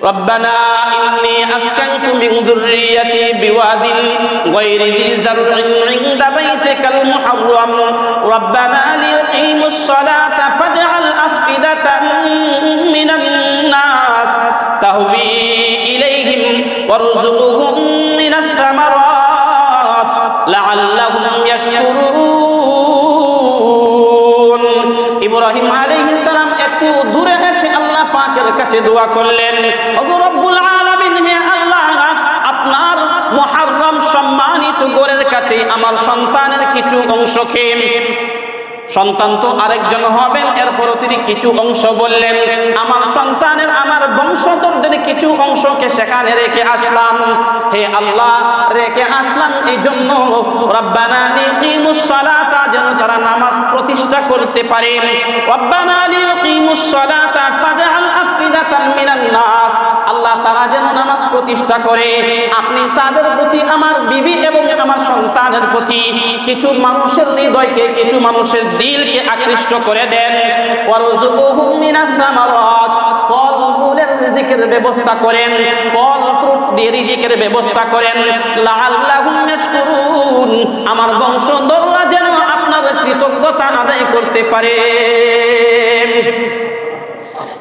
ربنا إني أسكنت من ذريتي بواد غير ذي زرع عند بيتك المحرم ربنا ليقيموا الصلاة فاجعل أفئدة من الناس تهوي إليهم وارزقهم من الثمرات لعلهم يشكرون ইব্রাহিম আলাইহিস সালাম একটু দূরে এসে আল্লাহ পাকের কাছে দোয়া করলেন, ওগো রব্বুল আলামিন, হে আল্লাহ, আপনার মুহাররম সম্মানিত ঘরের কাছে আমার সন্তানের কিছু অংশকে, সন্তান তো আরেকজন হবেন, এরপরও তিনি কিছু অংশ বললেন, আমার সন্তানের, আমার বংশধরদের কিছু অংশকে সেখানে রেখে আসলাম, হে আল্লাহ, রেখে আসলাম এই জন্য রব্বানা লিকিমুস সালাতা, যেন তারা নামাজ প্রতিষ্ঠা করতে পারে, রব্বানা লিকিমুস সালাতা ফাজআল আফইদাতাম মিনান নাস, আল্লাহ তারা যেন নামাজ প্রতিষ্ঠা করে, আপনি তাদের প্রতি, আমার বিবি এবং আমার সন্তানের প্রতি কিছু মানুষের হৃদয়কে, কিছু মানুষের দিলকে আকৃষ্ট করে দেন, ওয়ারযুকুহুম মিনাস সামারাত, ফল-মূলের রিজিকের ব্যবস্থা করেন, ফল ফ্রুট দিয়ে রিজিকের ব্যবস্থা করেন, লাআল্লাহুম ইয়াশকুরুন, আমার বংশধররা যেন আপনার কৃতজ্ঞতা আদায় করতে পারে।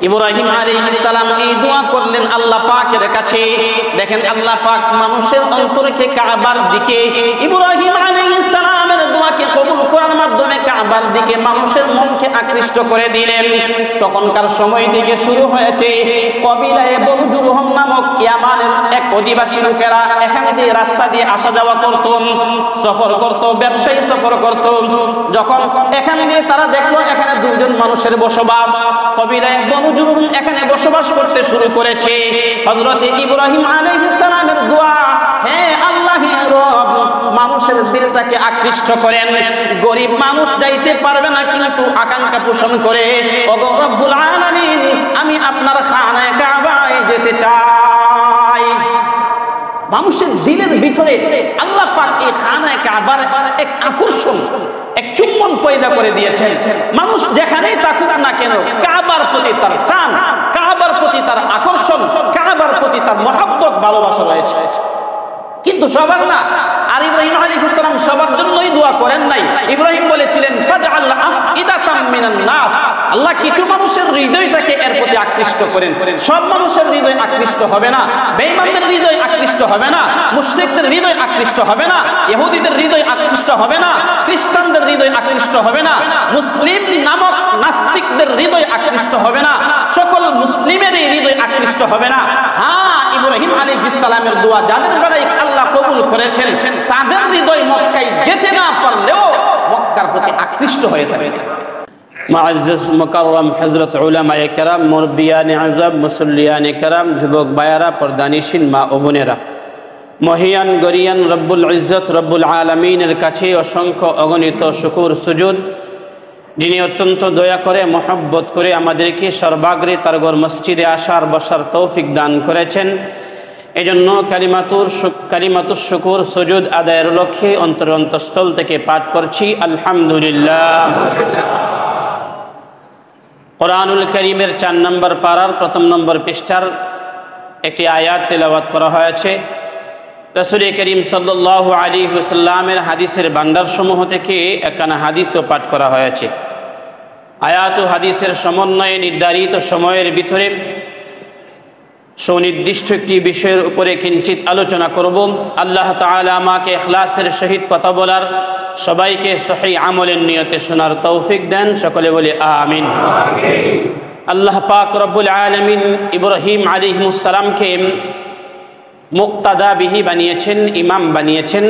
ইব্রাহিম আলাইহিস সালাম এই দোয়া করলেন আল্লাহ পাকের কাছে। দেখেন আল্লাহ পাক মানুষের অন্তরকে কাবার দিকে, ইব্রাহিম আলাইহিস সালামের দোয়াকে কবুল করার মাধ্যমে কাবার দিকে মানুষের মনকে আকৃষ্ট করে দিলেন। তখনকার সময় থেকে শুরু হয়েছে কবিলায়ে বনু জুরহুম নামক ইয়ামানের এক অধিবাসী লোকেরা এখান দিয়ে রাস্তা দিয়ে আসা যাওয়া করত, সফর করত, ব্যবসায়ী সফর করত। যখন এখান দিয়ে তারা দেখলো এখানে দুইজন মানুষের বসবাস, কবিলায়ে বনু জুরহুম এখানে বসবাস করতে শুরু করেছে। হযরত ইব্রাহিম আলাইহিস সালামের দোয়া, হে আল্লাহ, হে রব, মানুষের দিলটাকে আকৃষ্ট করেন। গরিব মানুষ যাইতে পারবে না, কিন্তু আকাঙ্ক্ষা পোষণ করে, ওগো রব্বুল আলামিন, আমি আপনার খানায়ে কাবায় যেতে চাই। মানুষের দিলের ভিতরে আল্লাহ পাক এই খানায়ে কাবার এক আকর্ষণ, এক চুম্বন পয়দা করে দিয়েছেন। মানুষ যেখানেই থাকুক না কেন, কাবার প্রতি তার টান, কাবার প্রতি তার আকর্ষণ, কাবার প্রতি তার মহব্বত, ভালোবাসা রয়েছে। কিন্তু সবার না। আর ইব্রাহিম আলাইহিস সালাম সবার জন্যই দোয়া করেন নাই। ইব্রাহিম বলেছিলেন ফাজআল আফইদাতাম মিনান নাস, আল্লাহ কিছু মানুষের হৃদয়টাকে এর প্রতি আকৃষ্ট করেন। সব মানুষের হৃদয় আকৃষ্ট হবে না, বেঈমানদের হৃদয় আকৃষ্ট হবে না, মুশরিকদের হৃদয় আকৃষ্ট হবে না, ইহুদিদের হৃদয় আকৃষ্ট হবে না, খ্রিস্টানদের হৃদয় আকৃষ্ট হবে না, মুসলিম নামক নাস্তিকদের হৃদয় আকৃষ্ট হবে না, সকল মুসলিমের হৃদয় আকৃষ্ট হবে না। হ্যাঁ, ইব্রাহিম আলাইহিস সালামের দোয়া যাদের বেলায় আল্লাহ কবুল করেছেন, তাদের হৃদয় মক্কায় যেতে না পারলেও মক্কার প্রতি আকৃষ্ট হয়ে থাকে। মুআজ্জাজ মুকাররম হযরত উলামায়ে কেরাম, মুরব্বিয়ানে আযম, মুসল্লিয়ানে কেরাম, যুবক ভাইয়েরা, পর্দানিশীন মা ও বোনেরা, মহিয়ান গরিয়ান রব্বুল ইজ্জত রব্বুল আলামিনের কাছে অসংখ্য অগণিত শুকর সুজুদ, যিনি অত্যন্ত দয়া করে, মহব্বত করে আমাদেরকে সর্বাগ্রে তার ঘর মসজিদে আসার বসার তৌফিক দান করেছেন। এজন্য কালিমাতুশ শুকুর সুজুদ আদায়ের লক্ষ্যে অন্তরস্থল থেকে পাঠ করছি আলহামদুলিল্লাহ। কোরআনুল কারীমের 4 নম্বর পারার 1 নম্বর পৃষ্ঠার একটি আয়াত তেলাওয়াত করা হয়েছে। রাসূল করিম সাল্লাল্লাহু আলাইহি ওয়াসাল্লামের হাদিসের ভান্ডার সমূহ থেকে একখানা হাদিসও পাঠ করা হয়েছে। আয়াত ও হাদিসের সমন্বয়ে নির্ধারিত সময়ের ভিতরে সুনির্দিষ্ট একটি বিষয়ের উপরে কিঞ্চিত আলোচনা করব। আল্লাহ তাআলা আমাকে ইখলাসের সহিত কথা বলার, সবাইকে সহিহ আমলের নিয়তে শোনার তৌফিক দেন। সকলে বলি আমিন। আল্লাহ পাক রব্বুল আলামিন ইব্রাহিম আলাইহিস সালামকে মুক্তাদা বিহি বানিয়েছেন, ইমাম বানিয়েছেন।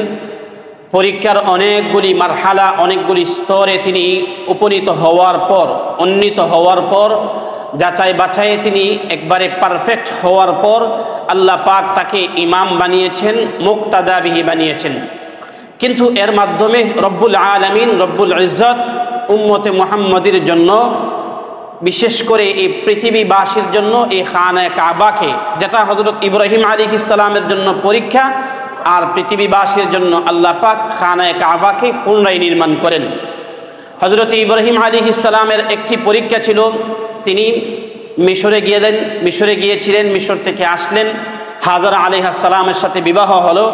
পরীক্ষার অনেকগুলি মারহালা, অনেকগুলি স্তরে তিনি উপনীত হওয়ার পর, উন্নীত হওয়ার পর, যাচাই বাছাই তিনি একবারে পারফেক্ট হওয়ার পর আল্লাহ পাক তাকে ইমাম বানিয়েছেন, মুক্তাদা বিহি বানিয়েছেন। কিন্তু এর মাধ্যমে রব্বুল আলামিন, রব্বুল ইজ্জত উম্মতে মুহাম্মাদের জন্য, বিশেষ করে এই পৃথিবীবাসীর জন্য এই খানায়ে কাবাকে, যেটা হযরত ইব্রাহিম আলাইহিস সালামের জন্য পরীক্ষা, আর পৃথিবীবাসীর জন্য আল্লাহ পাক খানায়ে কাবাকে পুনরায় নির্মাণ করেন। হযরত ইব্রাহিম আলাইহিস সালামের একটি পরীক্ষা ছিল, তিনি মিশরে গিয়েছিলেন, মিশর থেকে আসলেন, হাজারা আলাইহিস সালামের সাথে বিবাহ হলো।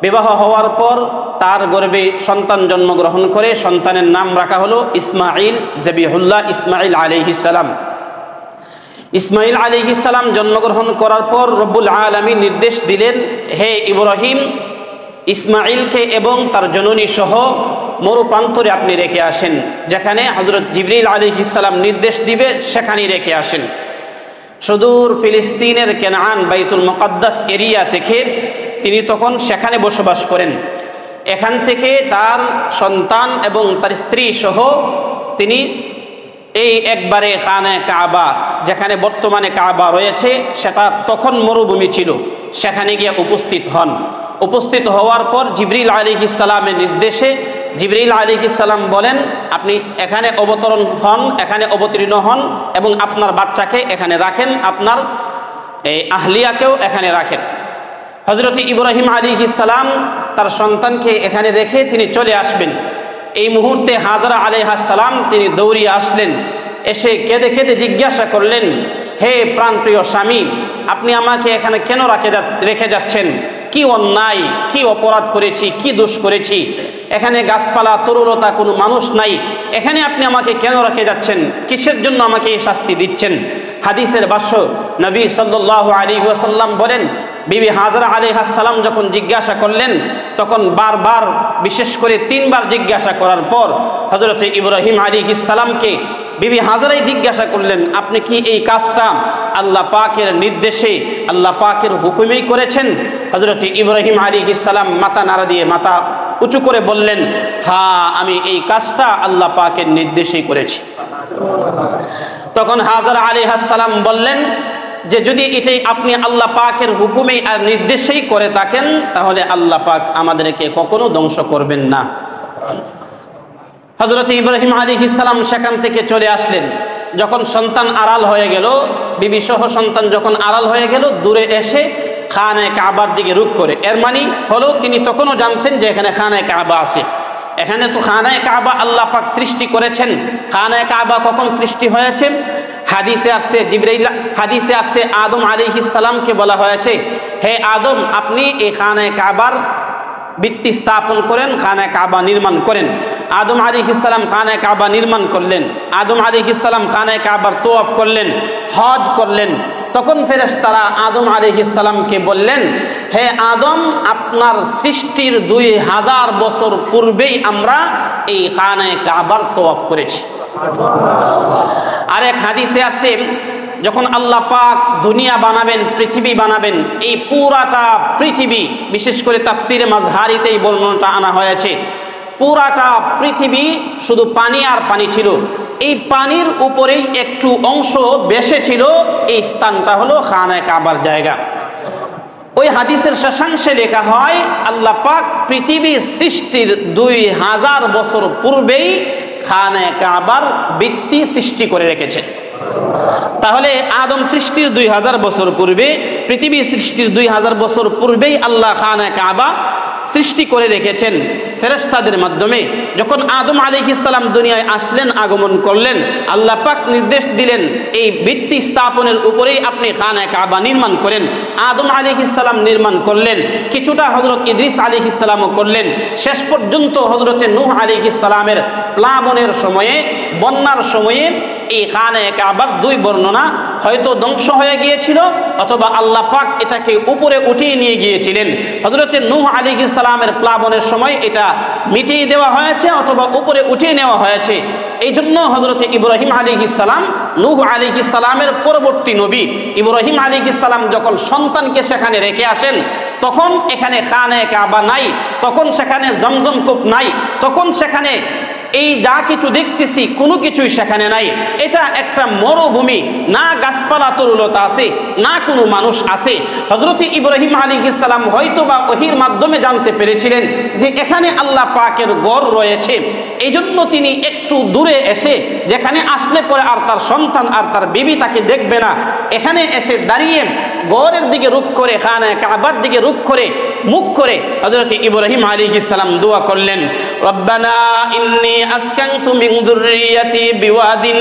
বিবাহ হওয়ার পর তার গর্ভে সন্তান জন্মগ্রহণ করে, সন্তানের নাম রাখা হলো ইসমাইল, জবিহুল্লাহ ইসমাইল আলাইহিস সালাম। ইসমাইল আলাইহিস সালাম জন্মগ্রহণ করার পর রব্বুল আলামিন নির্দেশ দিলেন, হে ইব্রাহিম, ইসমাইলকে এবং তার জননী সহ মরু প্রান্তরে আপনি রেখে আসেন, যেখানে হযরত জিবরিল আলাইহিস সালাম নির্দেশ দিবে সেখানেই রেখে আসেন। সুদূর ফিলিস্তিনের কেনান বাইতুল মুকাদ্দাস এরিয়া থেকে তিনি তখন সেখানে বসবাস করেন। এখান থেকে তার সন্তান এবং তার স্ত্রী সহ তিনি এই একবারে খানে কাবা, যেখানে বর্তমানে কাবা রয়েছে, সেটা তখন মরুভূমি ছিল, সেখানে গিয়ে উপস্থিত হন। উপস্থিত হওয়ার পর জিবরিল আলাইহিস সালামের নির্দেশে জিবরিল আলাইহিস সালাম বলেন, আপনি এখানে অবতরণ হন, এখানে অবতীর্ণ হন এবং আপনার বাচ্চাকে এখানে রাখেন, আপনার এই আহলিয়াকেও এখানে রাখেন। হযরত ইব্রাহিম আলাইহিস সালাম তার সন্তানকে এখানে রেখে তিনি চলে আসবেন। এই মুহূর্তে হাজারা আলাইহিস সালাম তিনি দৌড়িয়ে আসলেন, এসে কেঁদে কেঁদে জিজ্ঞাসা করলেন, হে প্রাণপ্রিয় স্বামী, আপনি আমাকে এখানে কেন রেখে যাচ্ছেন? কি অন্যায়, কি অপরাধ করেছি, কি দোষ করেছি? এখানে গাছপালা তরুলতা কোনো মানুষ নাই, এখানে আপনি আমাকে কেন রেখে যাচ্ছেন? কিসের জন্য আমাকে এই শাস্তি দিচ্ছেন? হাদিসের ভাষ্য নবী সাল্লাল্লাহু আলাইহি ওয়াসাল্লাম বলেন, বিবি হাজারা আলাইহিস সালাম যখন জিজ্ঞাসা করলেন, তখন বারবার, বিশেষ করে 3 বার জিজ্ঞাসা করার পর হযরত ইব্রাহিম আলাইহিস সালামকে বিবি হাজারাই জিজ্ঞাসা করলেন, আপনি কি এই কাজটা আল্লাহ পাকের নির্দেশে, আল্লাহ পাকের হুকুমেই করেছেন? হযরত ইব্রাহিম আলাইহিস সালাম মাথা নাড়া দিয়ে, মাথা উঁচু করে বললেন, হ্যাঁ, আমি এই কাজটা আল্লাহ পাকের নির্দেশেই করেছি। তখন হাজারা আলাইহিস সালাম বললেন যে যদি এটাই আপনি আল্লাহ পাকের হুকুমেই আর নির্দেশেই করে থাকেন, তাহলে আল্লাহ পাক আমাদেরকে কখনো ধ্বংস করবেন না। হযরত ইব্রাহিম আলাইহিস সালাম সেখান থেকে চলে আসলেন। যখন সন্তান আড়াল হয়ে গেল, বিবি সহ সন্তান যখন আড়াল হয়ে গেল, দূরে এসে খানে কাবার দিকে রুখ করে, এর মানে হলো তিনি তখনও জানতেন যে এখানে খানে কাবা আছে। এখানে তো খানে কাবা আল্লাহ পাক সৃষ্টি করেছেন। খানে কাবা কখন সৃষ্টি হয়েছে? হাদিসে আসছে আদম আলাইহিস সালামকে বলা হয়েছে, হে আদম, আপনি এই খানে কাবার ভিত্তি স্থাপন করেন, খানে কাবা নির্মাণ করেন। আদম আলাইহিস সালাম খানে কাবা নির্মাণ করলেন। আদম আলাইহিস সালাম খানে কাবার তওয়াফ করলেন, হজ করলেন। তখন ফেরেশতারা আদম আলাইহিস সালামকে বললেন, হে আদম, আপনার সৃষ্টির 2000 বছর পূর্বেই আমরা এই খানে কাবার তওয়াফ করেছি। আরেক হাদিসে আছে, যখন আল্লাহ পাক দুনিয়া বানাবেন, পৃথিবী বানাবেন, এই পুরাটা পৃথিবী, বিশেষ করে তাফসিরে মাজহারিতে এই বর্ণনাটা আনা হয়েছে, পুরাটা পৃথিবী শুধু পানি আর পানি ছিল। এই পানির উপরেই একটু অংশ বেশে ছিল, এই স্থানটা হলো খানে কাবার জায়গা। ওই হাদিসের শেষাংশে লেখা হয়, আল্লাহ পাক পৃথিবী সৃষ্টির 2000 বছর পূর্বেই খানে কাবার ভিত্তি সৃষ্টি করে রেখেছেন। তাহলে আদম সৃষ্টির 2000 বছর পূর্বে, পৃথিবী সৃষ্টির 2000 বছর পূর্বেই আল্লাহ খানে কাবা সৃষ্টি করে রেখেছেন ফেরেশতাদের মাধ্যমে। যখন আদম আলাইহিস সালাম দুনিয়ায় আসলেন, আগমন করলেন, আল্লাহ পাক নির্দেশ দিলেন, এই ভিত্তি স্থাপনের উপরেই আপনি খানে কাবা নির্মাণ করেন। আদম আলাইহিস সালাম নির্মাণ করলেন, কিছুটা হযরত ইদ্রিস আলাইহিস সালামও করলেন। শেষ পর্যন্ত হযরতে নূহ আলাইহিস সালামের প্লাবনের সময়ে, বন্যার সময়ে এই খানে কাবার 2 বর্ণনা, হয়তো ধ্বংস হয়ে গিয়েছিল অথবা আল্লাহ পাক এটাকে উপরে উঠিয়ে নিয়ে গিয়েছিলেন। হযরতে নূহ আলাইহিস সালামের প্লাবনের সময় এটা মিটিয়ে দেওয়া হয়েছে অথবা উপরে উঠিয়ে নেওয়া হয়েছে। এই জন্য হযরতে ইব্রাহিম আলাইহিস সালাম, নূহ আলাইহিস সালামের পরবর্তী নবী ইব্রাহিম আলাইহিস সালাম যখন সন্তানকে সেখানে রেখে আসেন, তখন এখানে খানে কাবা নাই, তখন সেখানে জমজম কূপ নাই, তখন সেখানে এই যা কিছু দেখতেছি কোনো কিছুই সেখানে নাই। এটা একটা মরুভূমি, না গাছপালা তরুলতা আছে, না কোনো মানুষ আছে। হযরত ইব্রাহিম আলাইহিস সালাম হয়তোবা ওহীর মাধ্যমে জানতে পেরেছিলেন যে এখানে আল্লাহ পাকের ঘর রয়েছে। এই জন্য তিনি একটু দূরে এসে, যেখানে আসলে পরে আর তার সন্তান আর তার বিবি তাকে দেখবে না, এখানে এসে দাঁড়িয়ে ঘরের দিকে রুখ করে, খানায়ে কাবার দিকে রুখ করে মুখ করে হযরত ইব্রাহিম আলাইহিস সালাম দোয়া করলেন, রব্বানা ইন্নী আসকানতু মিন যুররিয়াতি বিওয়াদিন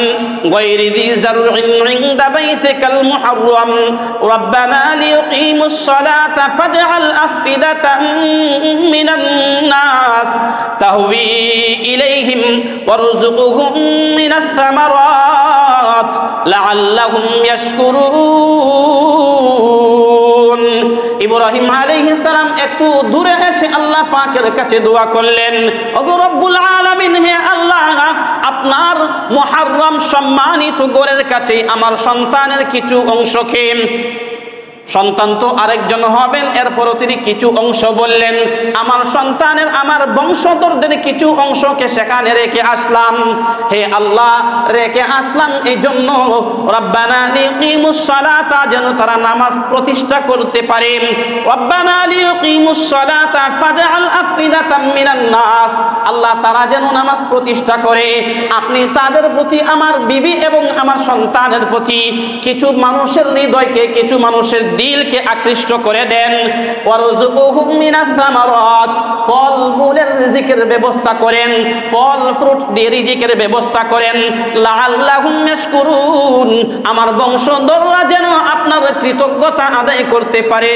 গায়রি যী যারউন ইনদা বাইতিকাল মুহাররাম রব্বানা লিয়ুকিমুস সালাতা ফাজআল আফইদাতাম মিনান নাস তাহওয়ি ইলাইহিম ওয়ারযুকহুম মিনাস সামারাত লাআল্লাহুম ইয়াশকুরুন। ইব্রাহিম আলাইহিস সালাম একটু দূরে এসে আল্লাহ পাকের কাছে দোয়া করলেন, ওগো রব্বুল আলামিন, হে আল্লাহ, আপনার মুহাররম সম্মানিত ঘরের কাছে আমার সন্তানের কিছু অংশকে, সন্তান তো আরেকজন হবেন, এরপরও তিনি কিছু অংশ বললেন, আমার সন্তানের, আমার বংশধরদের কিছু অংশকে সেখানে রেখে আসলাম। হে আল্লাহ, রেখে আসলাম এই জন্য রব্বানা লিয়ুকিমুস সালাতা, যেন তারা নামাজ প্রতিষ্ঠা করতে পারে। রব্বানা লিয়ুকিমুস সালাতা ফাজআল আফইদাতাম মিনান নাস, আল্লাহ তারা যেন নামাজ প্রতিষ্ঠা করে, আপনি তাদের প্রতি, আমার বিবি এবং আমার সন্তানের প্রতি কিছু মানুষের হৃদয়কে, কিছু মানুষের দিলকে আকৃষ্ট করে দেন। ওয়ারযুকহুম মিনাস সামারাত, ফল মূলের রিজিকের ব্যবস্থা করেন, ফল ফ্রুট দিয়ে রিজিকের ব্যবস্থা করেন। লাআল্লাহুম ইয়াশকুরুন, আমার বংশধররা যেন আপনার কৃতজ্ঞতা আদায় করতে পারে।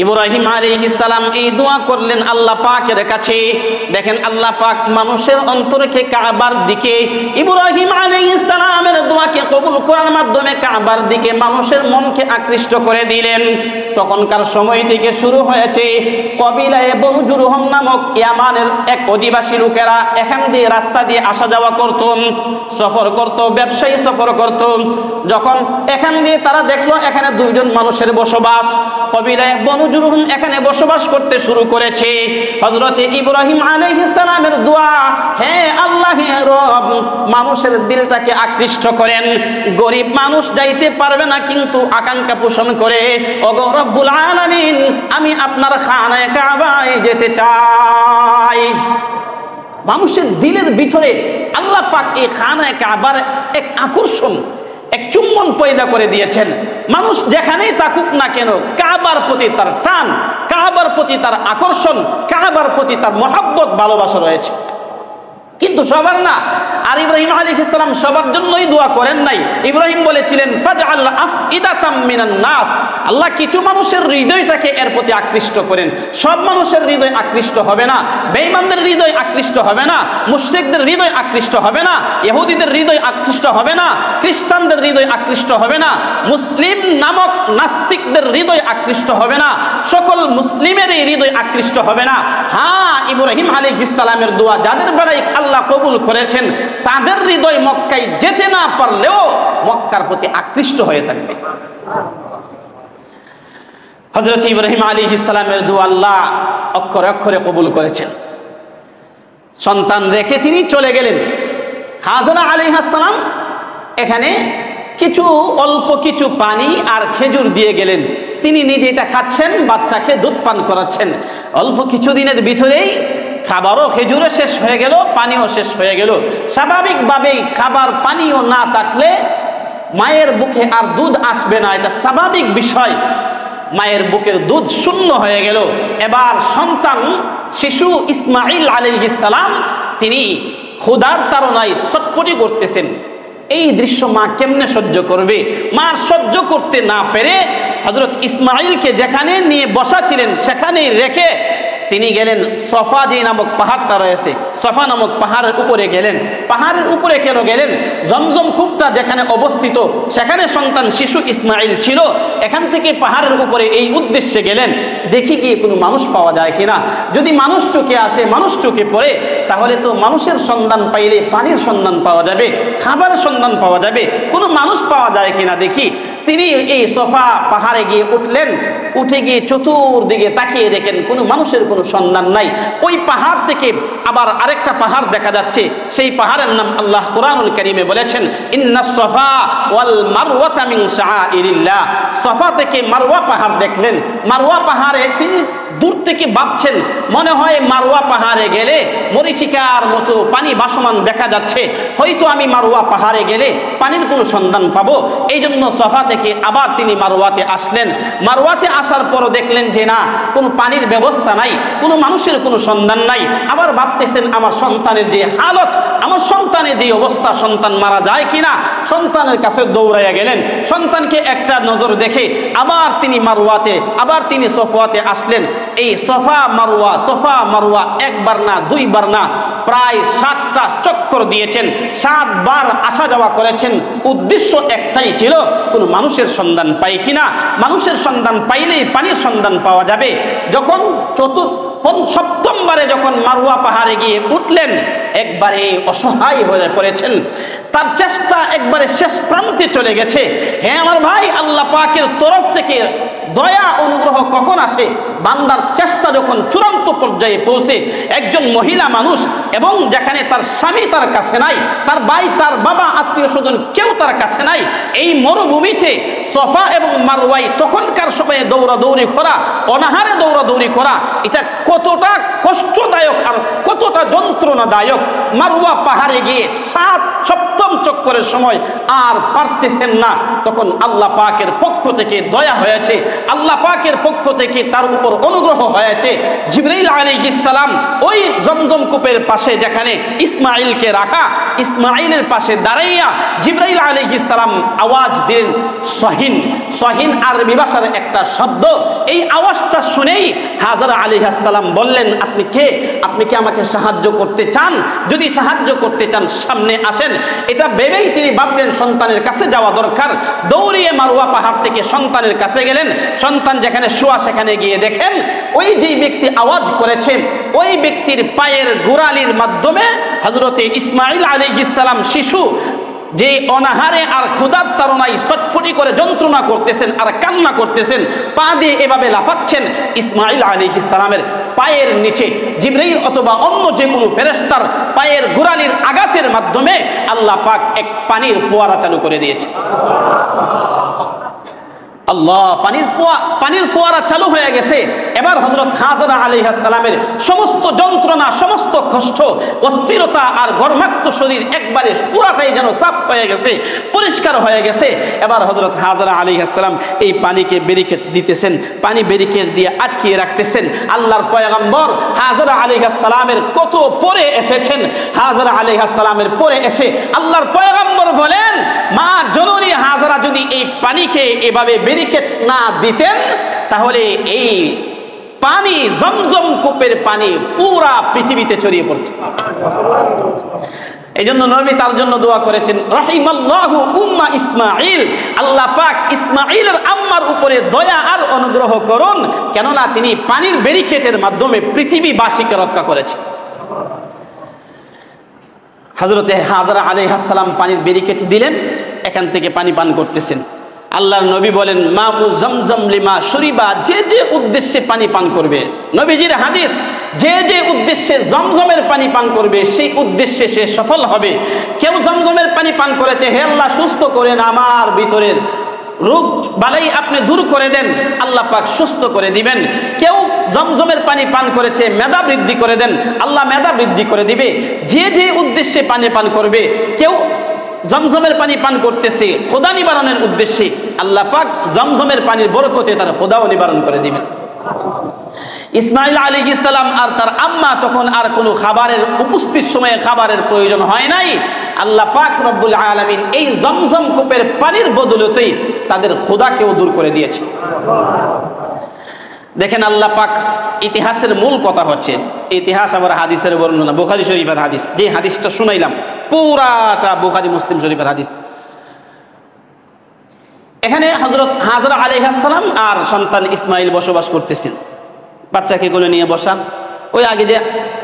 ইব্রাহিম আলাইহিস সালাম এই দোয়া করলেন আল্লাহ পাকের কাছে। দেখেন আল্লাহ পাক মানুষের অন্তরকে কাবার দিকে, ইব্রাহিম আলাইহিস সালামের দোয়াকে কবুল করার মাধ্যমে কাবার দিকে মানুষের মনকে আকৃষ্ট করে দিলেন। তখনকার সময় থেকে শুরু হয়েছে কবিলায়ে বনু জুরহুম নামক ইয়ামানের এক অধিবাসী লোকেরা এখান দিয়ে রাস্তা দিয়ে আসা যাওয়া করত, সফর করত, ব্যবসায়ী সফর করত। যখন এখান দিয়ে তারা দেখলো এখানে দুইজন মানুষের বসবাস, কবিলায়ে বনু জুরহুম এখানে বসবাস করতে শুরু করেছে। হযরত ইব্রাহিম আলাইহিস সালামের দোয়া, হে আল্লাহ, হে রব, মানুষের দিলটাকে আকৃষ্ট করেন। গরিব মানুষ যাইতে পারবে না কিন্তু আকাঙ্ক্ষা পোষণ করে, ওগো রব্বুল আলামিন, আমি আপনার খানায়ে কাবায় যেতে চাই। মানুষের দিলের ভিতরে আল্লাহ পাক এই খানায়ে কাবার এক আকর্ষণ, এক চুম্বন পয়দা করে দিয়েছেন। মানুষ যেখানেই থাকুক না কেন কাবার প্রতি তার টান, কাবার প্রতি তার আকর্ষণ, কাবার প্রতি তার মহব্বত, ভালোবাসা রয়েছে। কিন্তু সবার না। আর ইব্রাহিম আলাইহিস সালাম সবার জন্যই দোয়া করেন নাই। ইব্রাহিম বলেছিলেন ফাজআল আফইদাতাম মিনান নাস, আল্লাহ কিছু মানুষের হৃদয়টাকে এর প্রতি আকৃষ্ট করেন। সব মানুষের হৃদয় আকৃষ্ট হবে না, বেঈমানদের হৃদয় আকৃষ্ট হবে না, মুশরিকদের হৃদয় আকৃষ্ট হবে না, ইহুদিদের হৃদয় আকৃষ্ট হবে না, খ্রিস্টানদের হৃদয় আকৃষ্ট হবে না, মুসলিম নামক নাস্তিকদের হৃদয় আকৃষ্ট হবে না, সকল মুসলিমের হৃদয় আকৃষ্ট হবে না। হ্যাঁ, ইব্রাহিম আলাইহিস সালামের দোয়া যাদের বেলায় আল্লাহ কবুল করেছেন তাদের হৃদয় মক্কায় যেতে না পারলেও মক্কার প্রতি আকৃষ্ট হয়ে থাকবে। হযরত ইব্রাহিম আলাইহিস সালামের দোয়া আল্লাহ অক্ষরে অক্ষরে কবুল করেছেন। সন্তান রেখে তিনি চলে গেলেন। হাজরা আলাইহিস সালাম এখানে কিছু অল্প কিছু পানি আর খেজুর দিয়ে গেলেন। তিনি নিজে এটা খাচ্ছেন, বাচ্চাকে দুধ পান করাচ্ছেন। অল্প কিছুদিনের ভিতরেই খাবারও খেজুরও শেষ হয়ে গেল, পানিও শেষ হয়ে গেল। স্বাভাবিকভাবেই খাবার পানিও না থাকলে মায়ের বুকে আর দুধ আসবে না, এটা স্বাভাবিক বিষয়। মায়ের বুকের দুধ শূন্য হয়ে গেল। এবার সন্তান শিশু ইসমাঈল আলাইহিস সালাম তিনি ক্ষুধার তাড়নায় ছটফটি করতেছেন। এই দৃশ্য মা কেমনে সহ্য করবে? মা সহ্য করতে না পেরে হযরত ইসমাঈলকে যেখানে নিয়ে বসা ছিলেন সেখানেই রেখে তিনি গেলেন সফা যে নামক পাহাড়টা রয়েছে, সফা নামক পাহাড়ের উপরে গেলেন। পাহাড়ের উপরে কেন গেলেন? জমজম কূপটা যেখানে অবস্থিত সেখানে সন্তান শিশু ইসমাঈল ছিল। এখান থেকে পাহাড়ের উপরে এই উদ্দেশ্যে গেলেন, দেখি গিয়ে কোনো মানুষ পাওয়া যায় কিনা। যদি মানুষ চোখে আসে, মানুষ চোখে পড়ে, তাহলে তো মানুষের সন্ধান পাইলে পানির সন্ধান পাওয়া যাবে, খাবারের সন্ধান পাওয়া যাবে, কোনো মানুষ পাওয়া যায় কিনা দেখি। তিনি এই সফা পাহাড়ে গিয়ে উঠলেন। উঠে গিয়ে চতুর্দিকে তাকিয়ে দেখেন কোনো মানুষের কোনো সন্ধান নাই। ওই পাহাড় থেকে আবার আরেকটা পাহাড় দেখা যাচ্ছে। সেই পাহাড়ের নাম আল্লাহ কুরআনুল কারীমে বলেছেন, ইন্নাস সফা ওয়াল মারওয়াতা মিন শাআইরিল্লাহ। সফা থেকে মারওয়া পাহাড় দেখলেন। মারওয়া পাহাড়ে তিনি দূর থেকে ভাবছেন মনে হয় মারওয়া পাহাড়ে গেলে মরীচিকার মতো পানি ভাসমান দেখা যাচ্ছে, হয়তো আমি মারওয়া পাহাড়ে গেলে পানির কোনো সন্ধান পাবো। এই জন্য সফা থেকে আবার তিনি মারওয়াতে আসলেন। মারওয়াতে আসার পরও দেখলেন যে না, কোনো পানির ব্যবস্থা নাই, কোনো মানুষের কোনো সন্ধান নাই। আবার ভাবতেছেন আমার সন্তানের যে হালত, আমার সন্তানের যে অবস্থা, সন্তান মারা যায় কিনা। সন্তানের কাছে দৌড়াইয়া গেলেন, সন্তানকে একটা নজর দেখে আবার তিনি মারওয়াতে, আবার তিনি সফওয়াতে আসলেন। এই সফা মারওয়া একবার না দুইবার না, প্রায় 7টা চক্কর দিয়েছেন, 7 বার আসা যাওয়া করেছেন। উদ্দেশ্য একটাই ছিল, কোন মানুষের সন্ধান পাই কিনা। মানুষের সন্ধান পাইলেই পানির সন্ধান পাওয়া যাবে। যখন 7ম বারে যখন মারওয়া পাহাড়ে গিয়ে উঠলেন, একবারে অসহায় হয়ে পড়েছেন, তার চেষ্টা একবারে শেষ প্রান্তে চলে গেছে। হ্যাঁ আমার ভাই, আল্লাহ পাকের তরফ থেকে দয়া অনুগ্রহ কখন আসে? বান্দার চেষ্টা যখন চূড়ান্ত পর্যায়ে পৌঁছে। একজন মহিলা মানুষ, এবং যেখানে তার স্বামী তার কাছে নাই, তার ভাই তার বাবা আত্মীয় স্বজন কেউ তার কাছে নাই, এই মরুভূমিতে সফা এবং মারওয়াই তখনকার সময়ে দৌড়াদৌড়ি করা, অনাহারে দৌড়াদৌড়ি করা, এটা কতটা কষ্টদায়ক আর কতটা যন্ত্রণাদায়ক। মারওয়া পাহাড়ে গিয়ে 7ম চক্করের সময় আর পারতেছেন না, তখন আল্লাহ পাকের পক্ষ থেকে দয়া হয়েছে, আল্লাহ পাকের পক্ষ থেকে তার উপর অনুগ্রহ হয়েছে। জিবরাইল আলাইহিস সালাম ওই জমজম কূপের পাশে যেখানে ইসমাঈলকে রাখা, ইসমাঈলের পাশে দাঁড়াইয়া জিবরাইল আলাইহিস সালাম আওয়াজ দিলেন সহিন। সহিন আরবি ভাষার একটা শব্দ। এই আওয়াজটা শুনেই হাজরা আলাইহিস সালাম বললেন, আপনি কে? আপনি কি আমাকে সাহায্য করতে চান? যদি সাহায্য করতে চান সামনে আসেন। এটা ভেবেই তিনি ভাবলেন সন্তানের কাছে যাওয়া দরকার। দৌড়িয়ে মারওয়া পাহাড় থেকে সন্তানের কাছে গেলেন। সন্তান যেখানে শোয়া সেখানে গিয়ে দেখেন ওই যে ব্যক্তি আওয়াজ করেছেন, ওই ব্যক্তির পায়ের গোড়ালির মাধ্যমে হযরতে ইসমাঈল আলাইহিস সালাম শিশু যে অনাহারে আর ক্ষুধার তাড়নায় ছটফটি করে যন্ত্রণা করতেছেন আর কান্না করতেছেন, পা দিয়ে এভাবে লাফাচ্ছেন, ইসমাঈল আলাইহিস সালামের পায়ের নিচে জিবরাইল অথবা অন্য যে কোনো ফেরেশতার পায়ের গোড়ালির আঘাতের মাধ্যমে আল্লাহ পাক এক পানির ফোয়ারা চালু করে দিয়েছে। আল্লাহ, পানির ফোয়ারা চালু হয়ে গেছে। এবার হযরত হাজরা আলাইহিস সালামের সমস্ত যন্ত্রণা, সমস্ত কষ্ট, অস্থিরতা আর গর্মাক্ত শরীর একবারে পুরাটাই যেন সাফ হয়ে গেছে, পরিষ্কার হয়ে গেছে। এবার হযরত হাজরা আলাইহিস সালাম এই পানিকে ব্যারিকেড দিতেছেন, পানি ব্যারিকেড দিয়ে আটকিয়ে রাখতেছেন। আল্লাহর পয়গম্বর হাজরা আলাইহিস সালামের কত পরে এসেছেন। হাজরা আলাইহিস সালামের পরে এসে আল্লাহর পয়গম্বর বলেন, মা জননী হাজরা যদি এই পানিকে এভাবে ব্যারিকেড না দিতেন, তাহলে এই পানি, জমজম কূপের পানি পুরা পৃথিবীতে ছড়িয়ে পড়ছে। এই জন্য নবী তার জন্য দোয়া করেছেন, রাহিমাল্লাহু উম্মা ইসমাঈল, আল্লাহ পাক ইসমাঈলের আম্মার উপরে দয়া আর অনুগ্রহ করুন, কেননা তিনি পানির ব্যারিকেডের মাধ্যমে পৃথিবীবাসীকে রক্ষা করেছেন। হযরতে হাজরা আলাইহিস সালাম পানির ব্যারিকেড দিলেন, এখান থেকে পানি পান করতেছেন। আল্লাহর নবী বলেন, মাউ জমজম লিমা শুরিবা, যে যে উদ্দেশ্যে পানি পান করবে, নবীজির হাদিস, যে যে উদ্দেশ্যে জমজমের পানি পান করবে সেই উদ্দেশ্যে সে সফল হবে। কেউ জমজমের পানি পান করেছে, হে আল্লাহ সুস্থ করেন আমার ভিতরের রোগ বালাই আপনি দূর করে দেন, আল্লাহ পাক সুস্থ করে দিবেন। কেউ জমজমের পানি পান করেছে, মেধা বৃদ্ধি করে দেন, আল্লাহ মেধা বৃদ্ধি করে দিবে। যে যে উদ্দেশ্যে পানি পান করবে, কেউ জমজমের পানি পান করতেছে খোদা নিবারণের উদ্দেশ্যে, আল্লাহ পাক জমজমের পানির বরকতে তার খোদাও নিবারণ করে দিবেন। ইসমাঈল আলাইহিস সালাম আর তার আম্মা তখন আর কোনো খাবারের উপস্থিত সময়ে খাবারের প্রয়োজন হয় নাই। আল্লাহ পাক রব্বুল আলামিন এই জমজম কূপের পানির বদলতেই তাদের খোদাকেও দূর করে দিয়েছে। দেখেন আল্লাহ পাক, ইতিহাসের মূল কথা হচ্ছে, ইতিহাস আবার হাদিসের বর্ণনা, বুখারী শরীফের হাদিস, যে হাদিসটা শুনাইলাম পুরাটা বুখারী মুসলিম শরীফের হাদিস। এখানে হযরত হাজরা আলাইহিস সালাম আর সন্তান ইসমাঈল বসবাস করতেছেন, বাচ্চাকে কোলে নিয়ে বসা। ওই আগে যে